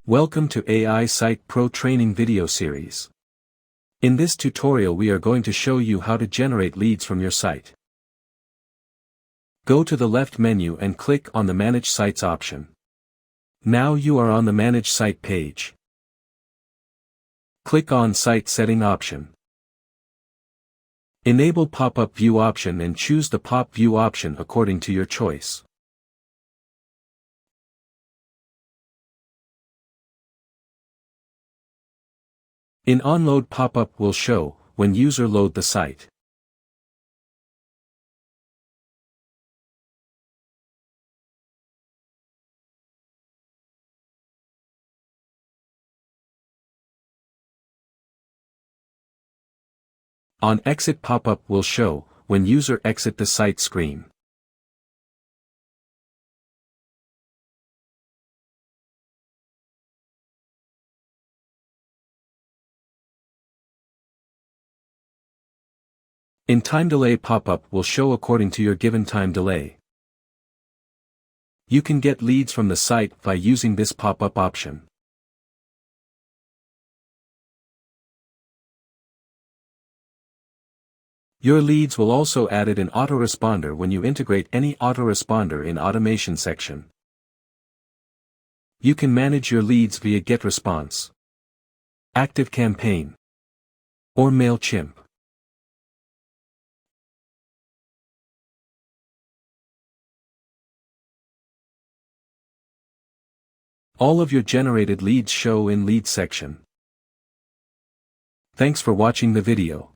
Welcome to AisitePro training video series. In this tutorial we are going to show you how to generate leads from your site. Go to the left menu and click on the Manage Sites option. Now you are on the Manage Site page. Click on Site Setting option. Enable Pop-up View option and choose the Pop View option according to your choice. An onload pop-up will show when user load the site. On exit pop-up will show when user exit the site screen. In time delay pop-up will show according to your given time delay. You can get leads from the site by using this pop-up option. Your leads will also added an autoresponder when you integrate any autoresponder in automation section. You can manage your leads via GetResponse, ActiveCampaign, or MailChimp. All of your generated leads show in Leads section. Thanks for watching the video.